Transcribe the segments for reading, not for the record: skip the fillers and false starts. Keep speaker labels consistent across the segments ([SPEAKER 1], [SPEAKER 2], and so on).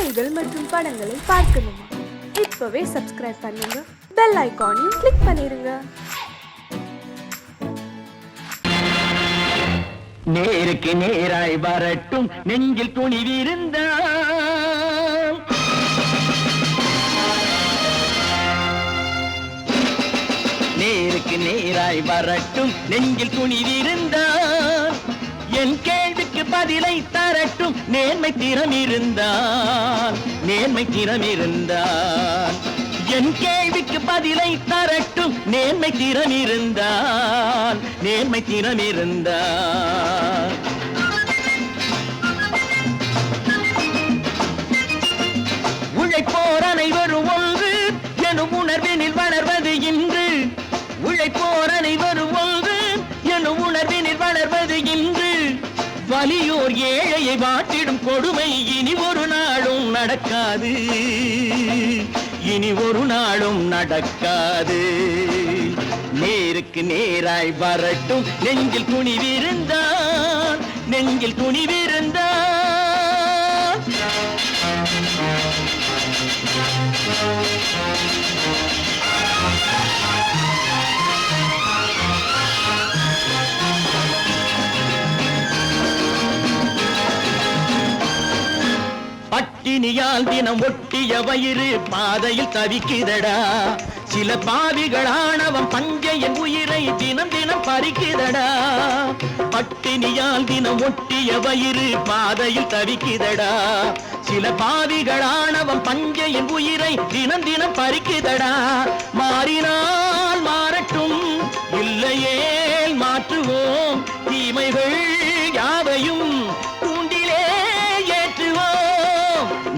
[SPEAKER 1] செய்திகள் மற்றும் படங்களை பார்க்கணுமா? இப்பவே சப்ஸ்கிரைப் பண்ணுங்க, பெல் ஐகானையும் கிளிக் பண்ணிருங்க.
[SPEAKER 2] நேருக்கு நேராய் வரட்டும் நெஞ்சில் துணிவிருந்தால், நேருக்கு நேராய் வரட்டும் நெஞ்சில் துணிவிருந்தால், என் கேள்விக்கு பதிலை தரட்டும் நேர்மை திறம் இருந்தால், நேர்மை திறம் இருந்தால். என் கேள்விக்கு பதிலை தரட்டும் நேர்மை திறம் இருந்தால், நேர்மை திறம் இருந்தால். உழைப்போர் அனைவரும் ஒன்று எனும் உணர்வினில் வளர்வது இன்று, உழைப்போர் அனைவரும் ஒன்று எனும் உணர்வினில் வளர்வது இன்று. வலியோர் ஏழையை வாட்டிடும் கொடுமை இனி ஒரு நாளும் நடக்காது, இனி ஒரு நாளும் நடக்காது. நேருக்கு நேராய் வரட்டும் நெஞ்சில் துணிவிருந்தால், நெஞ்சில் துணிவிருந்தால். பட்டினியால் தினம் ஒட்டிய வயிறு பாதையில் தவிக்குதடா, சில பாவிகளானவன் பஞ்சையின் உயிரை தினம் தினம் பறிக்குதடா. பட்டினியால் தினம் ஒட்டிய வயிறு பாதையில் தவிக்குதடா, சில பாவிகளானவன் பஞ்சையின் உயிரை தினம் தினம் பறிக்குதடா. மாறினால் மாறட்டும், இல்லையே மாற்றுவோம், தீமைகள் யாவையும்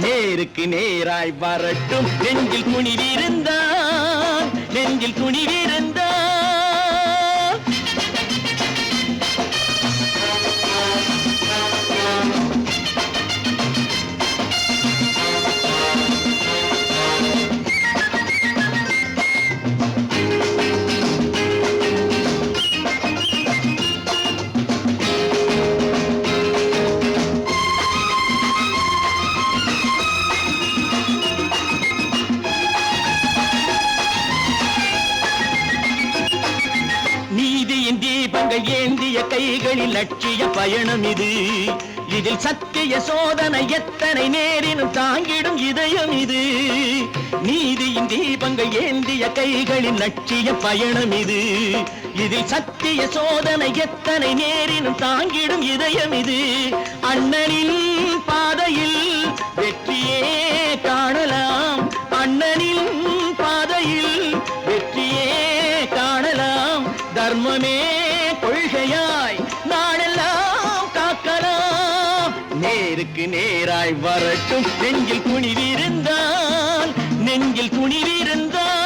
[SPEAKER 2] நேருக்கு நேராய் வரட்டும் நெஞ்சில் துணிவிருந்தால், நெஞ்சில் துணிவிருந்தால். தீபங்கள் ஏந்திய கைகளில் லட்சிய பயணம் இது, இதில் சத்திய சோதனை எத்தனை நேரினும் தாங்கிடும் இதயம் இது. நீதியின் தீபங்கள் ஏந்திய கைகளில் லட்சிய பயணம் இது, இதில் சத்திய சோதனை எத்தனை நேரினும் தாங்கிடும் இதயம் இது. அண்ணனின் பாதையில் வெற்றியே காணலாம், அண்ணனின் பாதையில் வெற்றியே காணலாம். தர்மமே கொள்கையாய் நாளெல்லாம் காக்கலாம். நேருக்கு நேராய் வரட்டும் நெஞ்சில் துணிவிருந்தால், நெஞ்சில் துணிவிருந்தால்.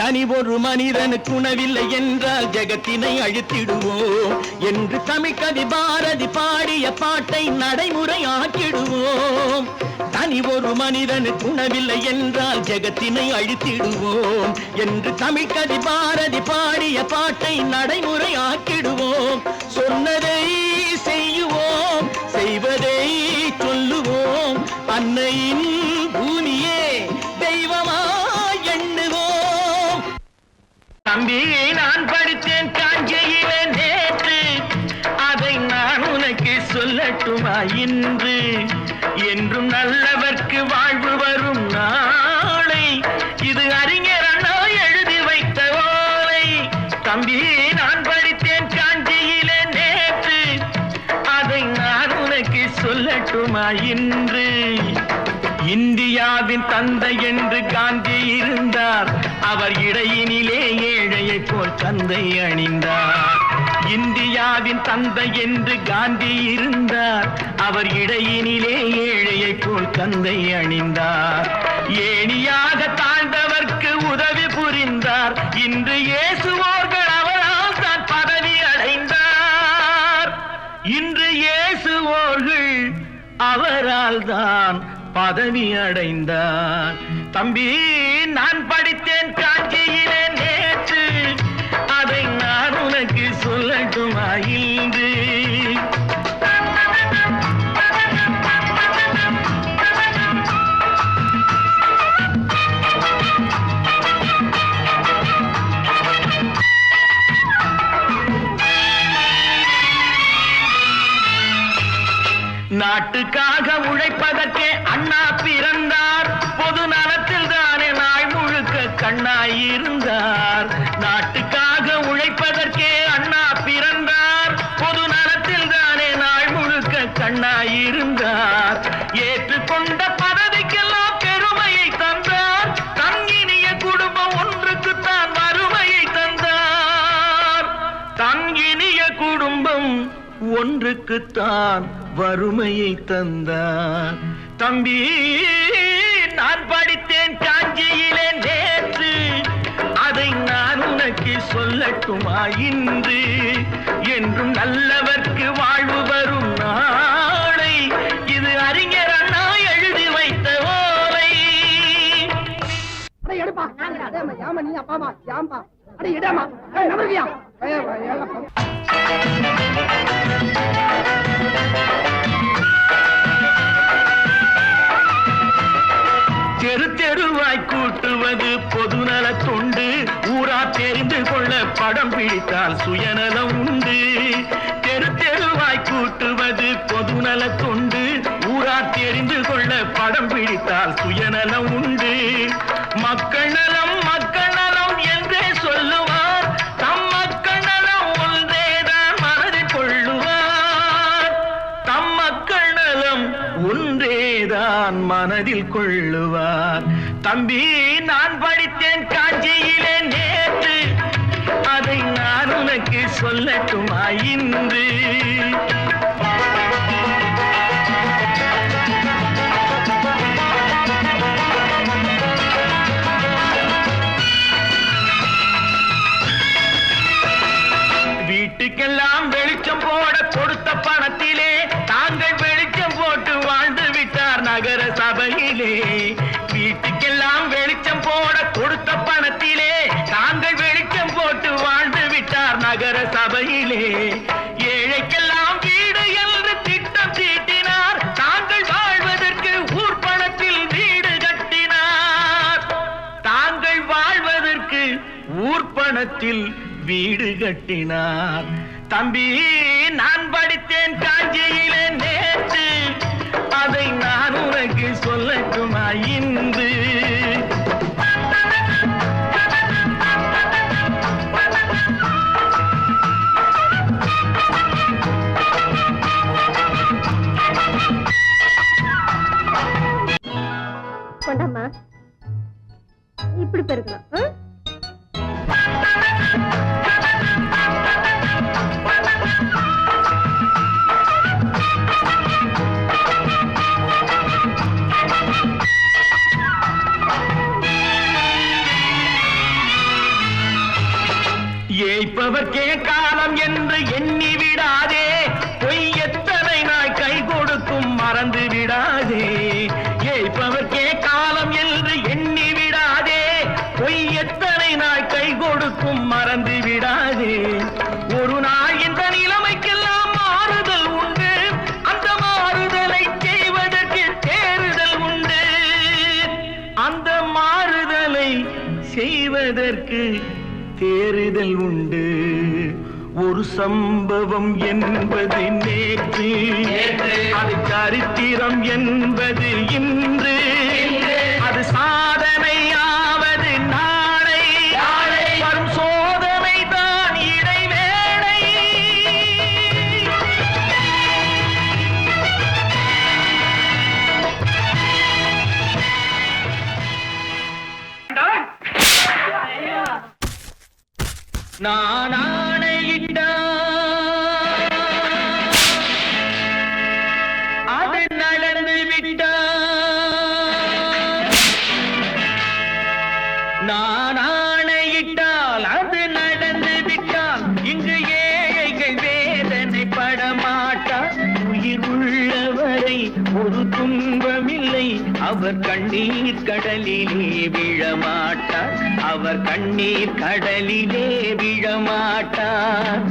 [SPEAKER 2] தனி ஒரு மனிதனுக்கு உணவில்லை என்றால் ஜெகத்தினை அழித்திடுவோம் என்று தமிழ்கவி பாரதி பாடிய பாட்டை நடைமுறையாக்கிடுவோம். தனி ஒரு மனிதனுக்கு உணவில்லை என்றால் ஜெகத்தினை அழித்திடுவோம் என்று தமிழ்கவி பாரதி பாடிய பாட்டை நடைமுறையாக்கிடுவோம். சொன்னதை செய்யுவோம், செய்வதை சொல்லுவோம், அன்னையின் பூமியே தெய்வமாய் எண்ணுவோம். தம்பி, நான் படித்தேன் காஞ்சியிலே நேற்று, அதை நான் உனக்கு சொல்லட்டுமா இன்று? என்றும் நல்லவர்க்கு வாழ்வு வரும் நாளை, இது அறிஞர் அண்ணா எழுதி வைத்த ஓலை. தம்பி, நான் படித்தேன் காஞ்சியிலே நேற்று, அதை நான் உனக்கு சொல்லட்டுமா இன்று? இந்தியாவின் தந்தை என்று காந்தி இருந்தார், அவர் இடையினிலே ஏழையை போல் தந்தை அணிந்தார். இந்தியாவின் தந்தை என்று காந்தி இருந்தார், அவர் இடையினிலே ஏழையை போல் தந்தை அணிந்தார். ஏணியாக தாழ்ந்தவர்க்கு உதவி புரிந்தார், இன்று இயேசுவோர்கள் அவரால் தான் பதவி அடைந்தார். இன்று இயேசுவோர்கள் அவரால் தான் பதவி அடைந்தார். தம்பி, நான் படித்தேன் காஞ்சியிலே நேற்று, அதை நான் உனக்கு சொல்லட்டுமா இன்று? நாட்டுக்காக உழைப்பதற்கே அண்ணா பிறந்தார். பொது நலத்தில் தானே நாள் முழுக்க கண்ணாயிருந்தார். நாட்டுக்காக உழைப்பதற்கே அண்ணா பிறந்தார். பொது நலத்தில் தானே நாள் முழுக்க கண்ணாயிருந்தார். ஏற்றுக்கொண்ட பதவிக்கெல்லாம் பெருமையை தந்தார். தங்கினிய குடும்பம் ஒன்றுக்குத்தான் வறுமையை தந்தார். தங்கினிய குடும்பம் ஒன்றுக்குத்தான் வறுமையை தந்தார். தம்பி, நான் படித்தேன் காஞ்சியிலே நேற்று, அதை நான் உனக்கு சொல்லட்டுமா இன்று? என்றும் நல்லவர்க்கு வாழ்வு வரும் நாளை, இது அறிஞர் அண்ணா எழுதி வைத்த ஓலை. தெரு தெருவாய் கூட்டுவது பொதுநல தொண்டு. ஊரா தெரிந்து கொள்ள படம் பிடித்தால் சுயநலம் உண்டு. தெரு தெருவாய் கூட்டுவது பொதுநல தொண்டு. ஊரா தெரிந்து கொள்ள படம் பிடித்தால் சுயநலம் உண்டு. மக்கள் நலம் மக்கள் நலம் என்றே சொல்லுவார். தம் மக்கள் நலம் ஒன்றேதான் மனதில் கொள்ளுவார். தம் மக்கள் நலம் ஒன்றேதான் மனதில் கொள்ளுவார். தம்பி, நான் படித்தேன் காஞ்சியிலே நேற்று, அதை நான் உனக்கு சொல்லட்டுமா இன்று? வீட்டுக்கெல்லாம் வெளிச்சம் போட கொடுத்த பணத்திலே தாங்கள் வெளிச்சம் போட்டு வாழ்ந்து விட்டார் நகர சபையிலே. வீட்டுக்கெல்லாம் வெளிச்சம் போட கொடுத்த பணத்திலே தாங்கள் வெளிச்சம் போட்டு வாழ்ந்து விட்டார் நகர சபையிலே. ஏழைக்கெல்லாம் வீடு என்று திட்டம் தீட்டினார். தாங்கள் வாழ்வதற்கு ஊர் பணத்தில் வீடு கட்டினார். தாங்கள் வாழ்வதற்கு ஊர் பணத்தில் வீடு கட்டினார். தம்பி, நான் படித்தேன் காஞ்சியிலே நேற்று, அதை நான் உனக்கு சொல்லட்டுமா இன்று?
[SPEAKER 3] கொண்டாமா, இப்படி பெருக்கலாம்.
[SPEAKER 2] ஏய்ப்பவர்க்கே காலம் என்று எண்ணி விடாதே. பொய் எத்தனை நாள் கை கொடுக்கும் மறந்து விடாதே. ஏய்ப்பவர்க்கே காலம் என்று எண்ணி விடாதே. பொய் எத்தனை நாள் கை கொடுக்கும் மறந்து விடாதே. ஒரு நாள் இந்த நிலைமைக்கெல்லாம் மாறுதல் உண்டு. அந்த மாறுதலை செய்வதற்கு தேறுதல் உண்டு. அந்த மாறுதலை செய்வதற்கு தேறுதல் உண்டு. ஒரு சம்பவம் என்பது நேற்று, அது சரித்திரம் என்பது இன்று. அது சாதனையாவது நாளை, வரும் சோதனை தான் இடைவேளை. நான் ஆணையிட்டால் அது நடந்து விட்டால். நான் ஆணையிட்டால் அது நடந்து விட்டால். இங்கு ஏழைகள் வேதனை படமாட்டார். உயிர் உள்ளவரை துன்பமில்லை அவர் கண்ணீர் கடலிலே விழமாட்டார் அவர் கண்ணீர் கடலிலே விழமாட்டார்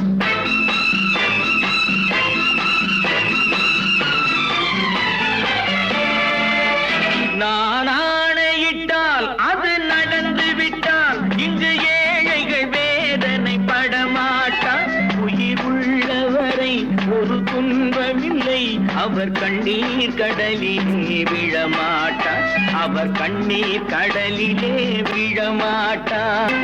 [SPEAKER 2] நான் ஆணையிட்டால் அது நடந்து விட்டால் இங்கு ஏழைகள் வேதனை படமாட்டார் உயிர் உள்ளவரை ஒரு துன்பமில்லை அவர் கண்ணீர் கடலிலே விழமாட்டார் அவர் கண்ணீர் கடலிலே விழமாட்டார்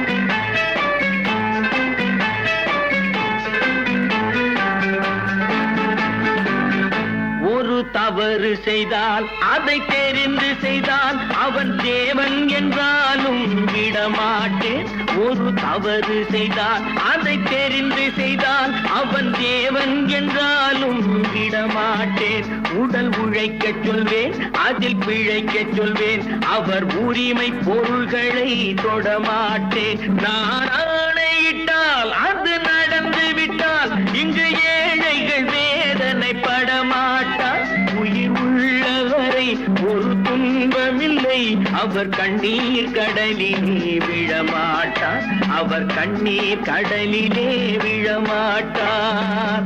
[SPEAKER 2] ஒரு தவறு செய்தால் அதை தெரிந்து செய்தால் அவன் தேவன் என்றாலும் விடமாட்டேன் ஒரு தவறு செய்தால் அதை தெரிந்து செய்தால் அவன் தேவன் என்றாலும் விடமாட்டேன் உடல் உழைக்கச் சொல்வேன் அதில் பிழைக்கச் சொல்வேன் அவர் உரிமை பொருள்களை தொடமாட்டேன் நான் ஆணையிட்டால் அது நடந்து விட்டால் இங்கு ஏழைகள் வேதனை படமாட்டார் உயிர் உள்ளவரை ஒரு துன்பமில்லை அவர் கண்ணீர் கடலிலே விழமாட்டார் அவர் கண்ணீர் கடலிலே விழமாட்டார்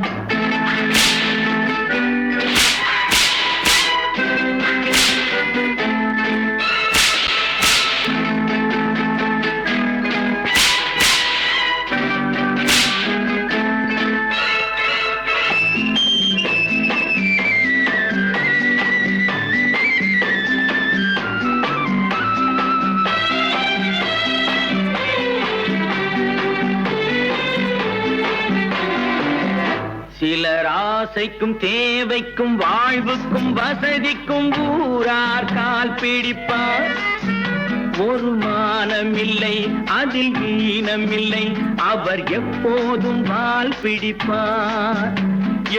[SPEAKER 2] சிலர் ஆசைக்கும் தேவைக்கும் வாழ்வுக்கும் வசதிக்கும் ஊரார் கால் பிடிப்பார் ஒரு மானமில்லை அதில் ஈனமில்லை அவர் எப்போதும் வால் பிடிப்பார்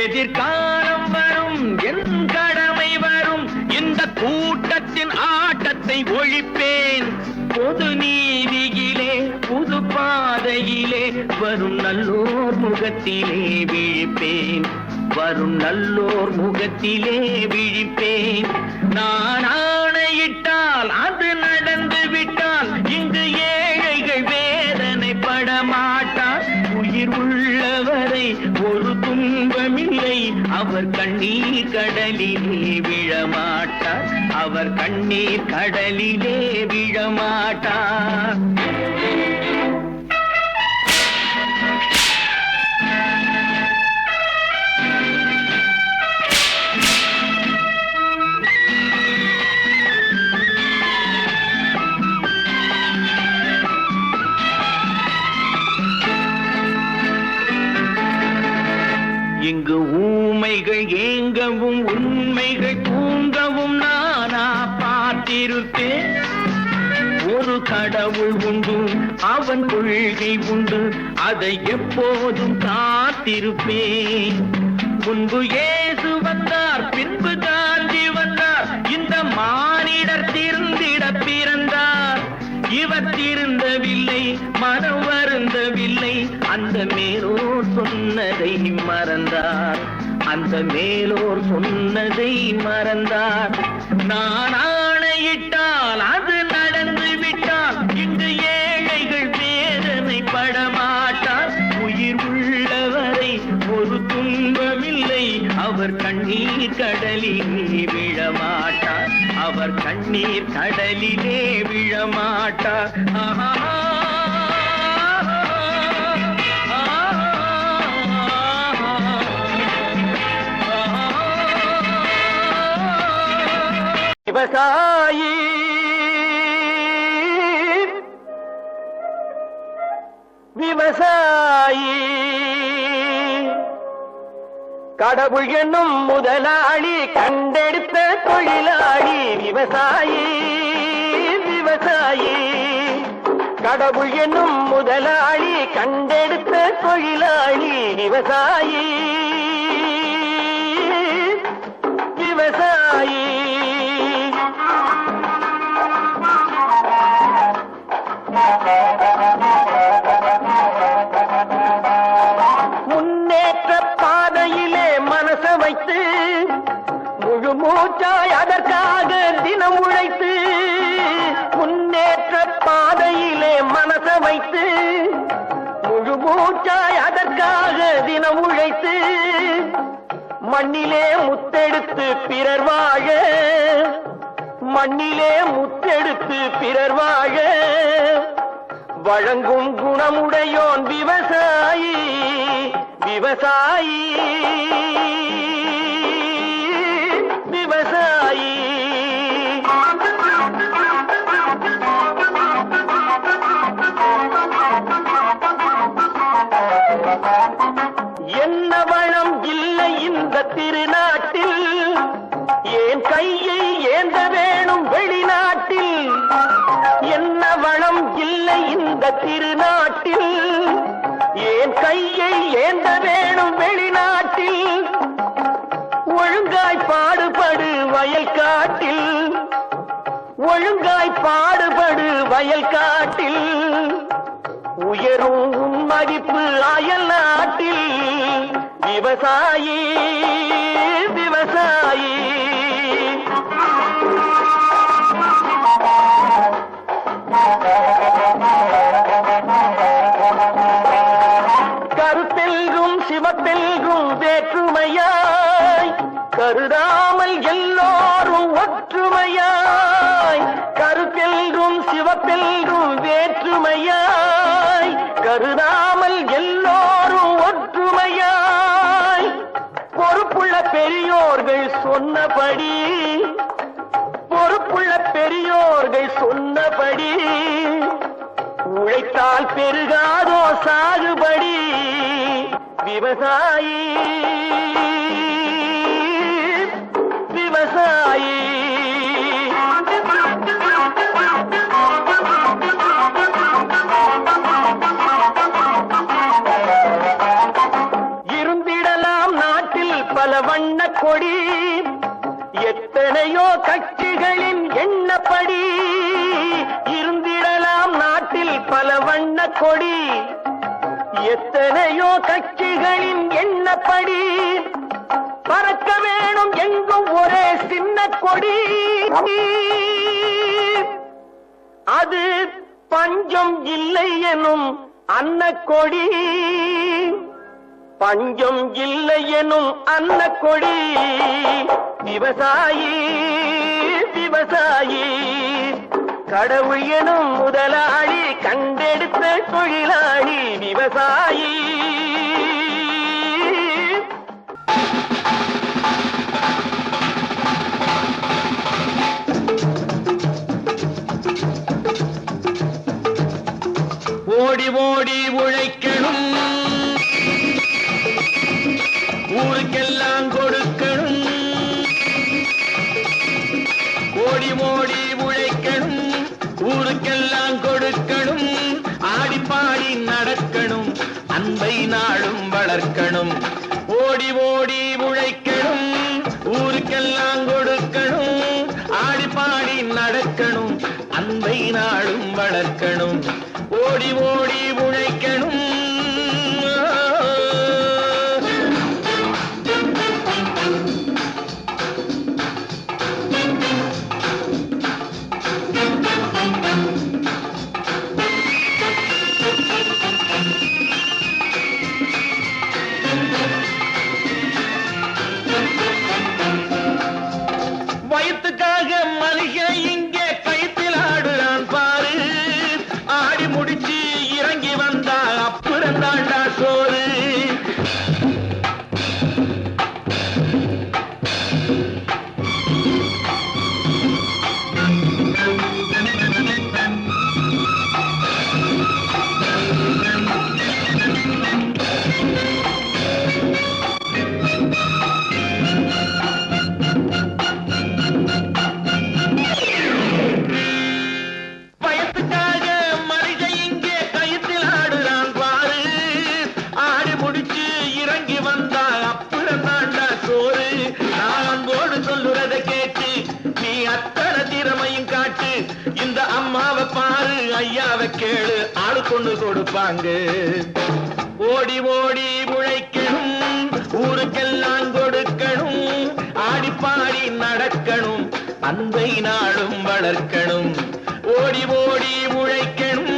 [SPEAKER 2] எதிர்காலம் வரும் என் கடமை வரும் இந்த கூட்டத்தின் ஆட்டத்தை ஒழிப்பேன் பொது நீதியிலே புது பாதையிலே வரும் நல்லோர் முகத்திலே விழிப்பேன் வரும் நல்லோர் முகத்திலே விழிப்பேன் நான் ஆணையிட்டால் அது நடந்து விட்டால் இங்கு ஏழைகள் வேதனை படமாட்டார் உயிர் உள்ளவரை ஒரு துன்பமில்லை அவர் கண்ணீர் கடலிலே விழமாட்டார் அவர் கண்ணீர் கடலிலே விழமாட்டார் இங்கு ஊமைகள் ஏங்கவும் உண்மைகள் தூங்கவும் நானா பார்த்திருப்பேன் ஒரு கடவுள் உண்டு அவன் கொள்கை உண்டு அதை எப்போதும் காத்திருப்பேன் முன்பு இயேசு வந்தார் பின்பு காந்தி வந்தார் இந்த மானிடர் திருந்திட பிறந்தார் இவர் திருந்தவில்லை மனம் வருந்தவில்லை அந்த மேலோர் சொன்னதை மறந்தார் அந்த மேலோர் சொன்னதை மறந்தார் நான் ஆணையிட்டால் அது நடந்து விட்டால் இங்கு ஏழைகள் வேதனை படமாட்டார் உயிர் உள்ளவரை ஒரு துன்பமில்லை அவர் கண்ணீர் கடலிலே விழமாட்டார் அவர் கண்ணீர் கடலிலே விழமாட்டார் விவசாயி விவசாயி கடவுள் என்னும் முதலாளி கண்டெடுத்த தொழிலாளி விவசாயி விவசாயி கடவுள் என்னும் முதலாளி கண்டெடுத்த தொழிலாளி விவசாயி விவசாயி முன்னேற்ற பாதையிலே மனச வைத்து முழு மூச்சாய் அதற்காக வைத்து முழு மூச்சாய் அதற்காக தினம் உழைத்து மண்ணிலே முத்தெடுத்து பிறர் வாழ மண்ணிலே முத்தெடுத்து பிறர் வாழ வழங்கும் குணமுடையோன் விவசாயி விவசாயி விவசாயி என்ன வளம் இல்லை இந்த திருநாட்டில் ஏன் கையை ஏந்த வேணும் வெளிநாட்டில் என்ன வளம் இல்லை இந்த திருநாட்டில் ஏன் கையை ஏந்த வேணும் வெளிநாட்டில் ஒழுங்காய் பாடுபடு வயல் காட்டில் ஒழுங்காய் பாடுபடு வயல் காட்டில் உயரும் உன் மதிப்பு அயல் நாட்டில் விவசாயி விவசாயி கருத்தெல்கும் சிவத்தெல்கும் வேற்றுமையாய் கருதாமல் எல்லோரும் ஒற்றுமையாய் கருத்தெல்கும் சிவத்தெல்கும் வேற்றுமையாய் கருதாமல் எல்லோரும் ஒற்றுமையாய் பொறுப்புள்ள பெரியோர்கள் சொன்னபடி பொறுப்புள்ள பெரியோர்கள் சொன்னபடி உழைத்தால் பெருகாதோ சாகுபடி விவசாயி விவசாயி இருந்திடலாம் நாட்டில் பல வண்ண கொடி எத்தனையோ கட்சிகளின் எண்ணப்படி இருந்திடலாம் நாட்டில் பல வண்ண கொடி எத்தனையோ கட்சிகளின் எண்ணப்படி பறக்க வேணும் எங்கும் ஒரே சின்ன கொடி அது பஞ்சம் இல்லை எனும் அன்னக்கொடி பஞ்சம் இல்லை எனும் அன்னக்கொடி விவசாயி விவசாயி கடவுள் எனும் முதலாளி கண்டெடுத்த தொழிலாளி விவசாயி ஓடி ஓடி உழைக்கணும் ஊருக்கெல்லாம் கொடுக்கணும் ஓடி ஓடி உழைக்கணும் ஊருக்கெல்லாம் கொடுக்கணும் ஆடிப்பாடி நடக்கணும் அன்பை நாளும் வளர்க்கணும் ஓடி ஓடி உழைக்கணும் ஊருக்கெல்லாம் கொடுக்கணும் ஆடிப்பாடி நடக்கணும் அன்பை நாளும் வளர்க்கணும் ஓடி ஓடி உழைக்கணும் வயிற்றுக்காக மனுஷன் இங்கே கைத்தில் ஆடுறான் பாரு ஆடி முடிச்சு இறங்கி வந்தா அப்புறம் தாண்டா சோறு இந்த அம்மாவை பாரு ஐயாவை கேளு ஆளு கொண்டு கொடுப்பாங்க ஓடி ஓடி உழைக்கணும் ஊருக்கெல்லாம் கொடுக்கணும் ஆடிப்பாடி நடக்கணும் அன்பை நாளும் வளர்க்கணும் ஓடி ஓடி உழைக்கணும்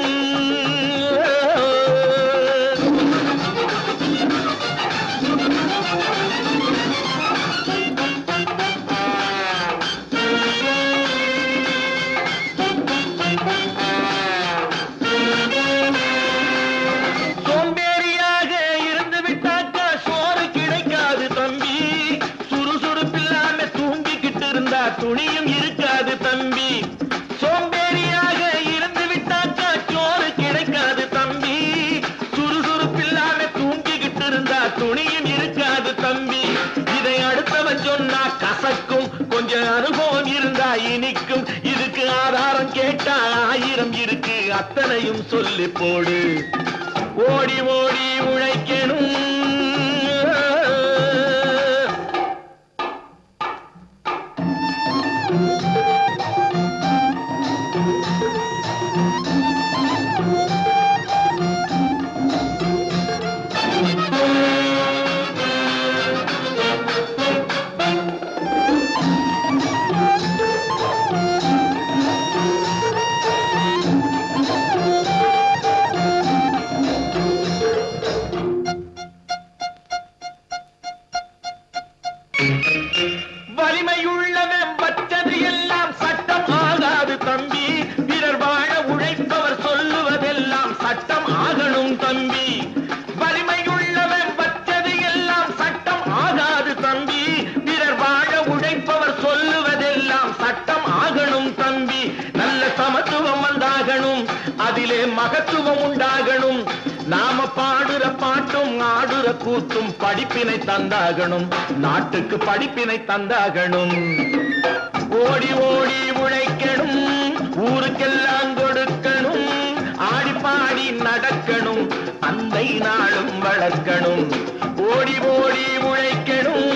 [SPEAKER 2] துணியும் இருக்காது தம்பி. சோம்பேறியாக இருந்து விட்டாக்கா சோறு கிடைக்காது தம்பி. சுறுசுறுப்பில்லாம தூங்கிக்கிட்டு இருந்தா துணியும் இருக்காது தம்பி. இதை அடுத்தவன் சொன்னா கசக்கும், கொஞ்சம் அனுபவம் இருந்தா இனிக்கும். இதுக்கு ஆதாரம் கேட்டா 1000 இருக்கு, அத்தனையும் சொல்லி போடு. ஓடி ஓடி உழைக்கணும், வலிமையுள்ளவன் வச்சது எல்லாம் சட்டம் ஆகாது தம்பி. பிறர் வாழ உழைப்பவர் சொல்லுவதெல்லாம் சட்டம் ஆகணும் தம்பி. வலிமையுள்ளவன் வச்சது எல்லாம் சட்டம் ஆகாது தம்பி. பிறர் வாழ உழைப்பவர் சொல்லுவதெல்லாம் சட்டம் ஆகணும் தம்பி. நல்ல சமத்துவம் உண்டாகணும், அதிலே மகத்துவம் உண்டாகணும். நாம பாடுற பாட்டும் ஆடுற கூத்தும் படிப்பினை தந்தாகணும், நாட்டுக்கு படிப்பினை தந்தாகணும். ஓடி ஓடி உழைக்கணும், ஊருக்கெல்லாம் கொடுக்கணும். ஆடி பாடி நடக்கணும், அன்னை நாளும் வளர்க்கணும். ஓடி ஓடி உழைக்கணும்.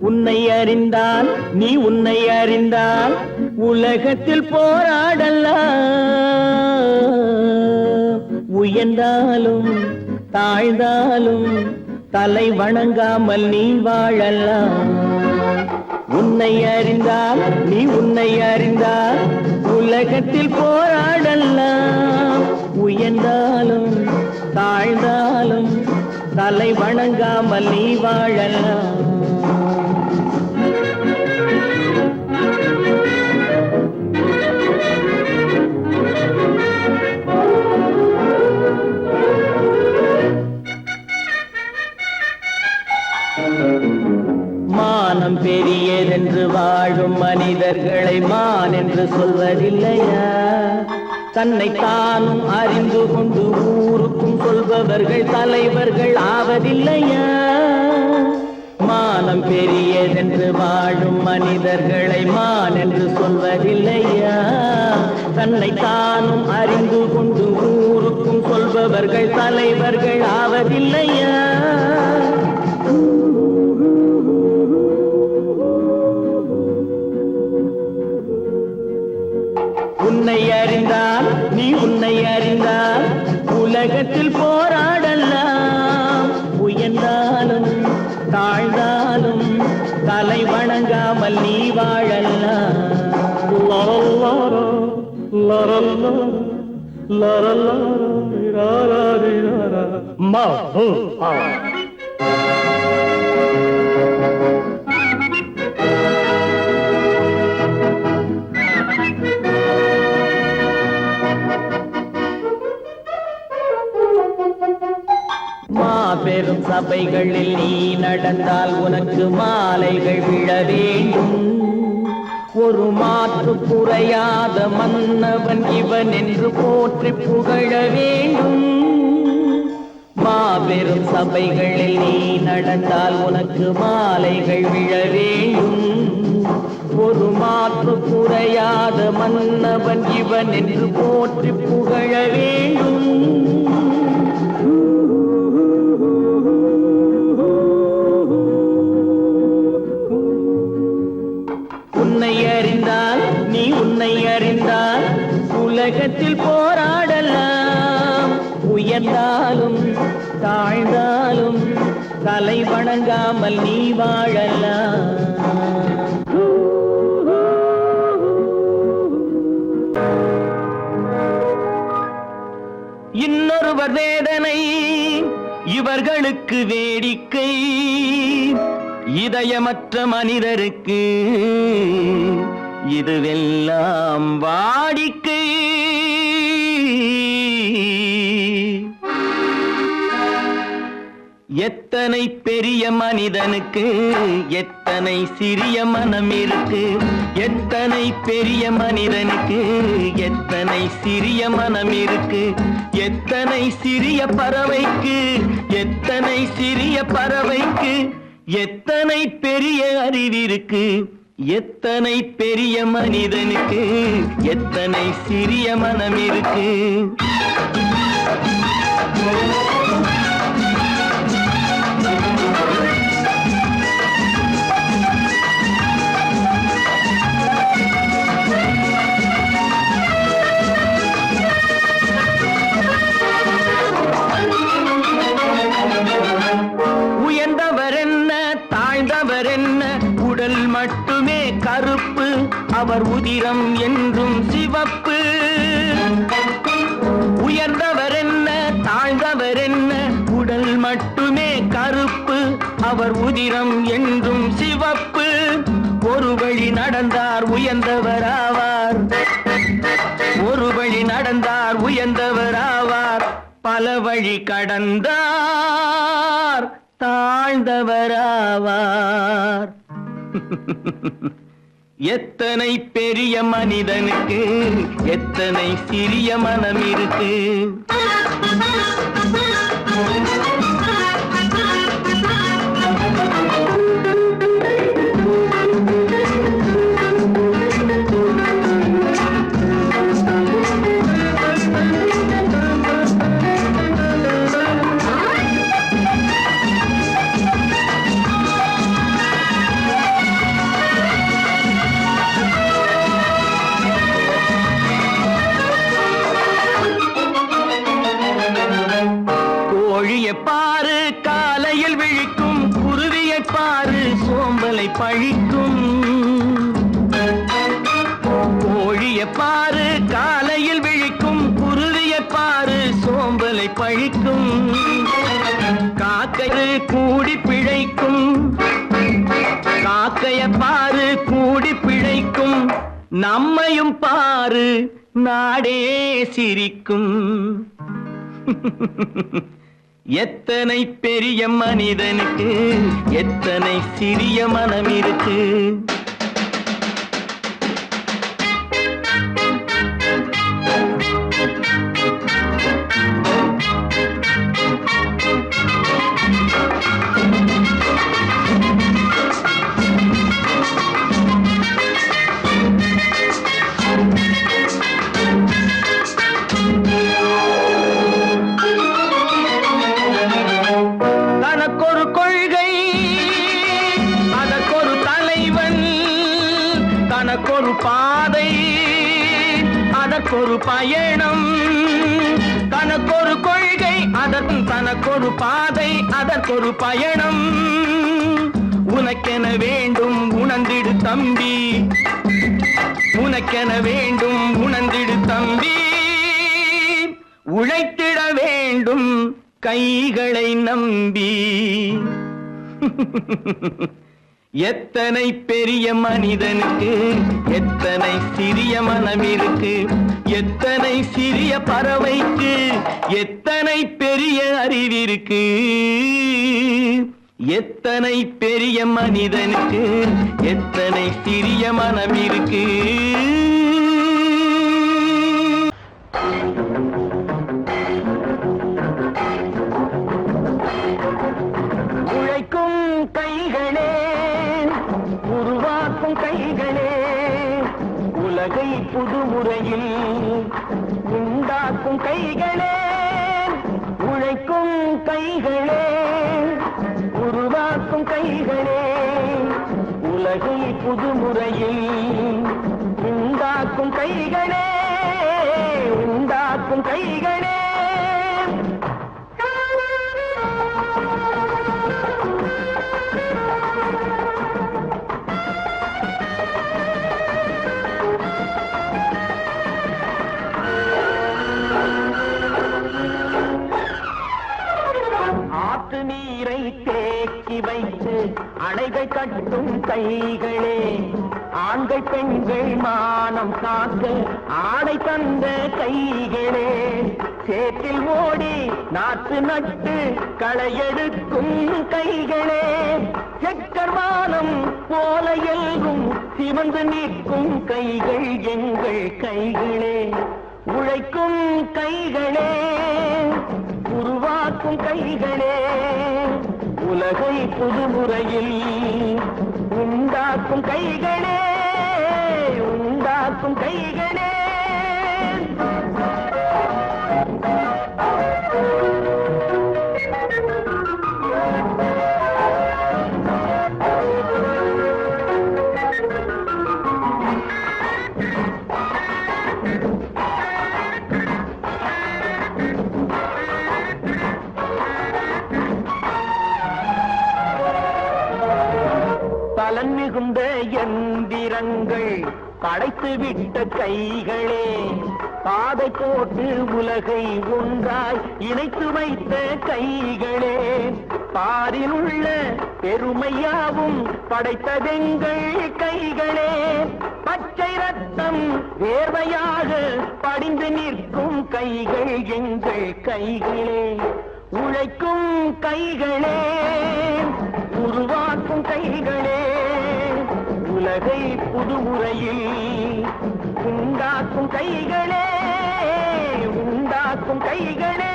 [SPEAKER 2] உன்னை அறிந்தால் நீ உன்னை அறிந்தால் உலகத்தில் போராடலாம். உயர்ந்தாலும் தாழ்ந்தாலும் தலை வணங்காமல் நீ வாழலாம். உன்னை அறிந்தால் நீ உன்னை அறிந்தால் உலகத்தில் போராடலாம். உயர்ந்தாலும் தாழ்ந்தாலும் தலை வணங்காமல் நீ வாழலாம். மானம் பெரியதென்று வாழும் மனிதர்களை மான் என்று சொல்வதில்லையா? தன்னை தானும் அறிந்து கொண்டு ஊருக்கும் சொல்பவர்கள் தலைவர்கள் ஆவதில்லையா? மானம் பெரியதென்று வாழும் மனிதர்களை மான் என்று சொல்வதில்லையா? தன்னை தானும் அறிந்து கொண்டு ஊருக்கும் சொல்பவர்கள் தலைவர்கள் ஆவதில்லையா? உன்னை அறிந்தால் நீ உன்னை அறிந்தால் உலகத்தில் போராடலாம். உயர்ந்தாலும் தாழ்ந்தாலும் தலை வணங்காமல் நீ வாழலாம். மாபெரும் சபைகளில் நீ நடந்தால் உனக்கு மாலைகள் விழ வேண்டும். ஒரு மாற்று குறையாத மன்னவன் இவன் என்று போற்றி புகழ வேண்டும். மாபெரும் சபைகளில் நீ நடந்தால் உனக்கு மாலைகள் விழ வேண்டும். ஒரு மாற்று குறையாத மன்னவன் இவன் என்று போற்றி புகழ வேண்டும். உன்னை அறிந்தால் நீ உன்னை அறிந்தால் உலகத்தில் போராடலாம். உயர்ந்தாலும் தாழ்ந்தாலும் தலை வணங்காமல் நீ வாழலாம். இன்னொருவர் வேதனை இவர்களுக்கு வேடிக்கை, இதயமற்ற மனிதருக்கு இதுவெல்லாம் வாடிக்கை. எத்தனை பெரிய மனிதனுக்கு எத்தனை சிறிய மனம் இருக்கு, எத்தனை பெரிய மனிதனுக்கு எத்தனை சிறிய மனம் இருக்கு, எத்தனை சிறிய பறவைக்கு எத்தனை சிறிய பறவைக்கு எத்தனை பெரிய அறிவிருக்கு, எத்தனை பெரிய மனிதனுக்கு எத்தனை சிறிய மனம் இருக்கு. உயர்ந்தவர் என்ன தாழ்ந்தவர் என்ன, உடல் மட்டுமே கருப்பு, அவர் உதிரம் என்றும் சிவப்பு. உயர்ந்தவர் என்ன தாழ்ந்தவர் என்ன, உடல் மட்டுமே கருப்பு, அவர் உதிரம் என்றும் சிவப்பு. ஒரு வழி நடந்தார் உயர்ந்தவர் ஆவார், ஒரு வழி நடந்தார் உயர்ந்தவர் ஆவார், பல வழி கடந்தார் தாழ்ந்தவர் ஆவார். எத்தனை பெரிய மனிதனுக்கு எத்தனை சிறிய மனம் இருக்கு. கோழியை பாரு காலையில் விழிக்கும், குருவியை பாரு சோம்பலை பழிக்கும். கோழியை பாரு காலையில் விழிக்கும், குருவியை பாரு சோம்பலை பழிக்கும். காக்கை கூடி பிழைக்கும், காக்கைய பாரு கூடி பிழைக்கும். நம்மையும் பாரு நாடே சிரிக்கும். எத்தனை பெரிய மனிதனுக்கு எத்தனை சிறிய மனம் இருக்கு. தனக்கொரு கொள்கை அதற்கொரு தலைவன், தனக்கொரு பாதை அதற்கொரு பயணம். தனக்கொரு கொள்கை தனக்கொரு பாதை அதற்கொரு பயணம். உனக்கென வேண்டும் உணர்ந்திடு தம்பி, உனக்கென வேண்டும் உணர்ந்திடு தம்பி. உழைத்திட வேண்டும் கைகளை நம்பி. எத்தனை பெரிய மனிதனுக்கு எத்தனை சிறிய மனம் இருக்கு, எத்தனை சிறிய பறவைக்கு எத்தனை பெரிய அறிவிருக்கு. எத்தனை பெரிய மனிதனுக்கு எத்தனை சிறிய மனம் இருக்கு. உழைக்கும் கைகளே உருவாக்கும் கைகளே, உலகை புதுமுறையில் உண்டாக்கும் கைகளே. உழைக்கும் கைகளே உருவாக்கும் கைகளே, உலகை புதுமுறையில் உண்டாக்கும் கைகளே, உண்டாக்கும் கைகளே. ஆற்று நீரை தேக்கி வைத்து அணைகள் கட்டும் கைகளே, ஆண்கள் பெண்கள் மானம் காக்க ஆடை தந்த கைகளே, சேற்றில் ஓடி நாற்று நட்டு களையெடுக்கும் கைகளே, செக்கர்வானம் போல எல்லும் சிவந்து நிற்கும் கைகள் எங்கள் கைகளே, உழைக்கும் கைகளே, உருவாக்கும் கைகளே, உலகை புதுமுறையில் உண்டாக்கும் கைகளே, உண்டாக்கும் கைகளே. பலன் மிகுந்த எந்திரங்கள் படைத்து விட்ட கைகளே, பாதை போட்டு உலகை ஒன்றாய் இணைத்து வைத்த கைகளே, பாரில் உள்ள பெருமையாவும் படைத்ததெங்கள் கைகளே, பச்சை ரத்தம் வேர்வையாக படிந்து நிற்கும் கைகள் எங்கள் கைகளே, உழைக்கும் கைகளே, உருவாக்கும் கைகளே, உலகை புதுமுறையில் உண்டாக்கும் கைகளே, உண்டாக்கும் கைகளே.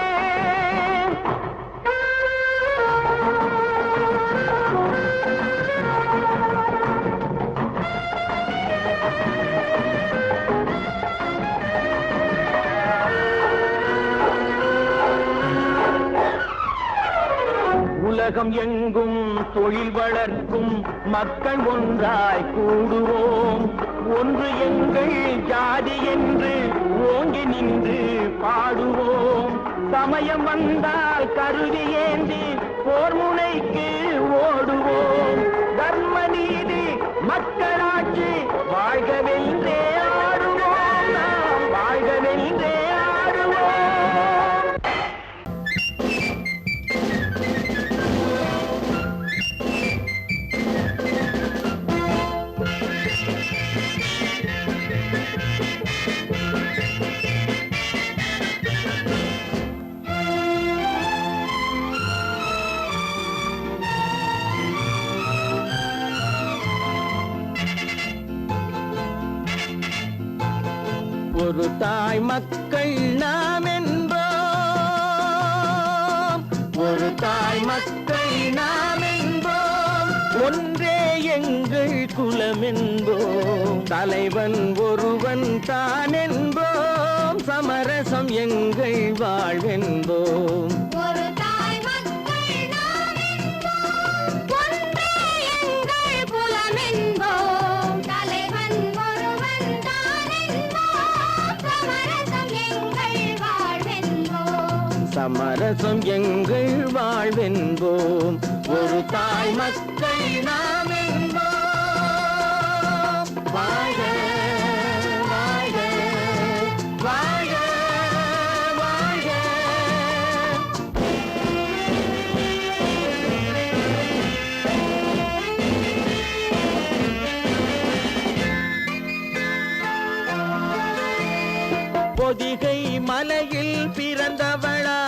[SPEAKER 2] உலகம் எங்கும் தொழில் வளர்க்கும் மக்கள் ஒன்றாய் கூடுவோம், ஒன்று எங்கள் ஜாதி என்று ஓங்கி நின்று பாடுவோம், சமயம் வந்தால் கருவி ஏந்தி போர் முனைக்கு ஓடுவோம், தர்ம நீதி மக்களாட்சி வாழ்கவென்றே ஆடுவோம், நாம் வாழ்கவென்றே ஆடுவோம். ஒரு தாய் மக்கள் நாம் என்போம், ஒரு தாய் மக்கள் நாம் என்போம், ஒன்றே எங்கள் குலம் என்போம், தலைவன் ஒருவன் தான் என்போம், சமரசம் எங்கள் வாழ்வென்போம். சமரசம் எங்கள் வாழ்வென்போம், ஒரு தாய் மக்கள் நாம் என்போம். வாழ்க வாழ்க வாழ்க வாழ்க. பொதிகை மலையில் பிறந்தவளா,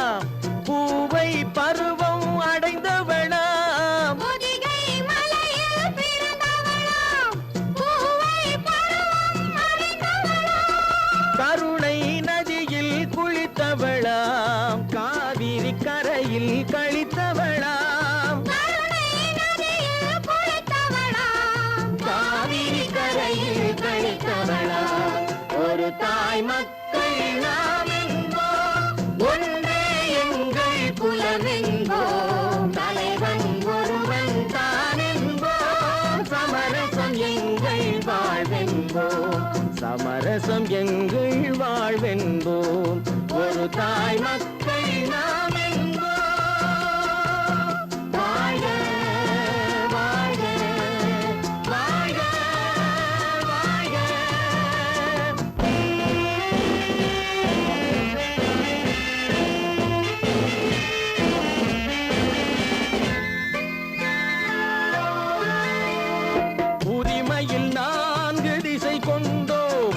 [SPEAKER 2] பூவை பருவம் அடைந்தவளா,
[SPEAKER 3] பொதிகை மலையில் பிறந்தவளா, பூவை பருவம் அடைந்தவளா,
[SPEAKER 2] கருணை நதியில் குளித்தவளா, காவிரி கரையில் கழித்தவளா,
[SPEAKER 3] கருணை நதியில் குளித்தவளா,
[SPEAKER 2] காவிரி கரையில் கழித்தவளா, ஒரு தாய் மக்கள் நாம் என்போம், ஒன்றே எங்கள் குலம் என்போம், தலைவன் ஒருவன் தான் என்போம், சமரசம் வாழ்வென்போம் சமரசம் எங்கள் வாழ்வென்போம் ஒரு தாய் மக்கள் நாம் என்போம் வாழ்க வாழ்க வாழ்க வாழ்க உரிமையில் 4 திசை கொண்டோம்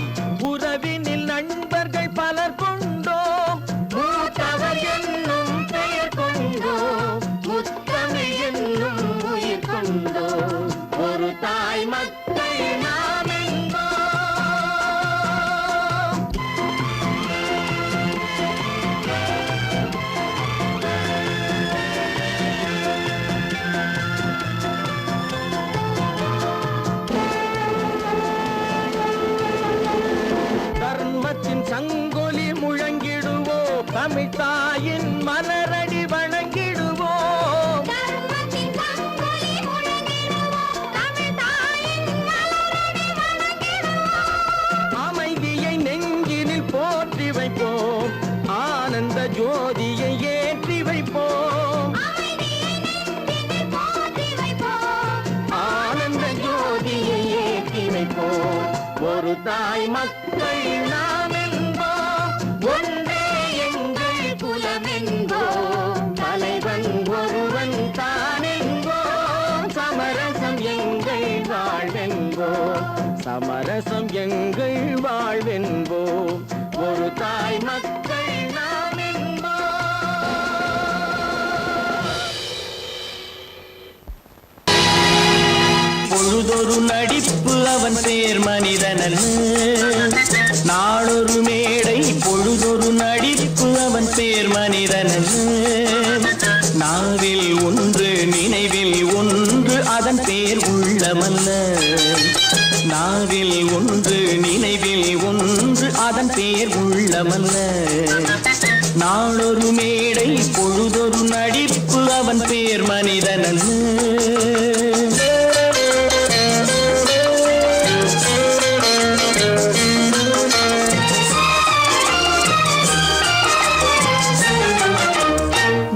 [SPEAKER 2] உறவினில் நண்பர்கள் பலர் கொண்டோம் மூத்தவர் என்னும் பெயர் கொண்டோம் முத்தமிழ் என்னும் உயிர் கொண்டோம் ஒரு தாய் மக்கள் நாம் என்போம் தர்மத்தின் சங்கொலி முழங்கிடுவோம் தமிழ் தாயின் மலரடி வணங்கிடுவோம்
[SPEAKER 3] தர்மத்தின் சங்கொலி முழங்கிடுவோம் தமிழ் தாயின் மலரடி வணங்கிடுவோம்
[SPEAKER 2] அமைதியை நெஞ்சினில் போற்றி வைப்போம் ஆனந்த ஜோதியை ஏற்றி வைப்போம்
[SPEAKER 3] அமைதியை நெஞ்சினில் போற்றி வைப்போம்
[SPEAKER 2] ஆனந்த ஜோதியை ஏற்றி வைப்போம் ஒரு தாய் மக்கள் நாம் என்போம் ஒன்றே எங்கள் குலம் என்போம் தலைவன் ஒருவன் தான் என்போம் சமரசம் எங்கள் வாழ்வென்போம் சமரசம் எங்கள் வாழ்வென்போம் ஒரு தாய் மக்கள் நாம் என்போம் பொழுதொரு நடிப்பு அவன் பேர் மனிதனல்ல நாளொரு மேடை பொழுதொரு நடிப்பு அவன் பேர் மனிதனல்ல நாவில் ஒன்று நினைவில் ஒன்று அதன் பேர் உள்ளமல்ல நாவில் ஒன்று நினைவில் ஒன்று அதன் பேர் உள்ளமல்ல நாளொரு மேடை பொழுதொரு நடிப்பு அவன் பேர் மனிதனல்ல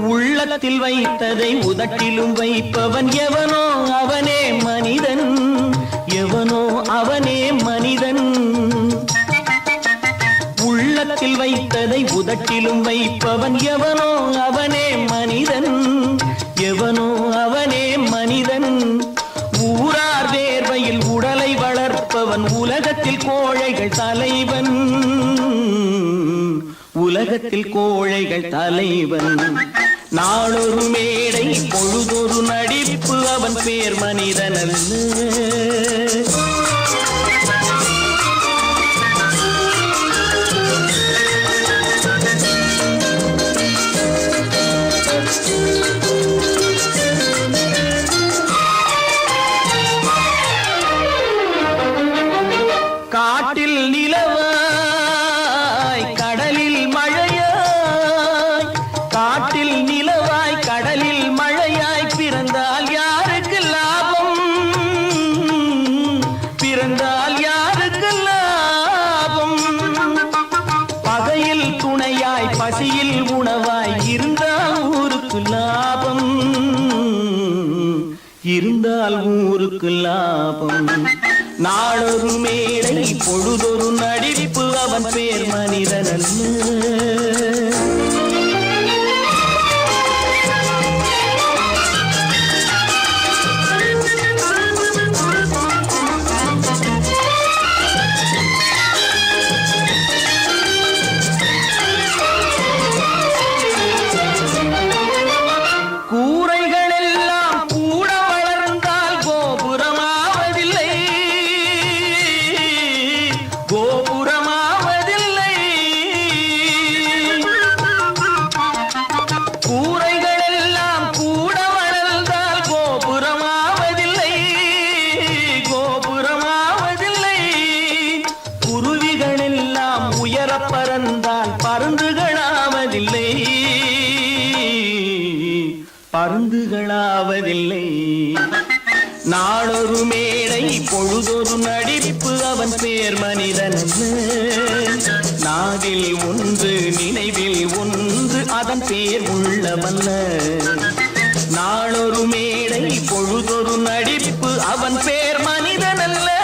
[SPEAKER 2] உள்ளத்தில் வைத்ததை உதட்டிலும் வைப்பவன் எவனோ அவனே மனிதன் எவனோ அவனே மனிதன் உள்ளத்தில் வைத்ததை உதட்டிலும் வைப்பவன் எவனோ அவனே மனிதன் எவனோ அவனே மனிதன் ஊரார் வேர்வையில் உடலை வளர்ப்பவன் உலகத்தில் கோழைகள் தலைவன் உலகத்தில் கோழைகள் தலைவன் நாளொரு மேடை பொழுதொரு நடிப்பு அவன் பேர் மனிதனல்ல காட்டில் நிலவாய் கடலில் மழையாய் காட்டில் நிலவாய் கடலில் மழையாய் பிறந்தால் யாருக்கு லாபம் பிறந்தால் யாருக்கு லாபம் பகையில் துணையாய் பசியில் உணவாய் இருந்தால் ஊருக்கு லாபம் இருந்தால் ஊருக்கு லாபம் நாளொரு மேடை பொழுதொரு நடிப்பு அவன் பேர் மனிதனல்ல கூரைகளெல்லாம் கூட வளர்ந்தால் கோபுரமாவதில்லை கோபுரமாவதில்லை கூரைகளெல்லாம் கூட வளர்ந்தால் கோபுரமாவதில்லை கோபுரமாவதில்லை குருவிகளெல்லாம் உயர பறந்தால் பருந்துகளாவதில்லை பருந்துகளாவதில்லை நாளொரு மேடை பொழு பொழுதொரு நடிப்பு அவன் பேர் மனிதனல்ல. நாவில் ஒன்று நினைவில் ஒன்று அதன் பேர் உள்ளவல்ல. நாளொரு மேடை பொழுதொரு நடிப்பு அவன் பேர் மனிதனல்ல.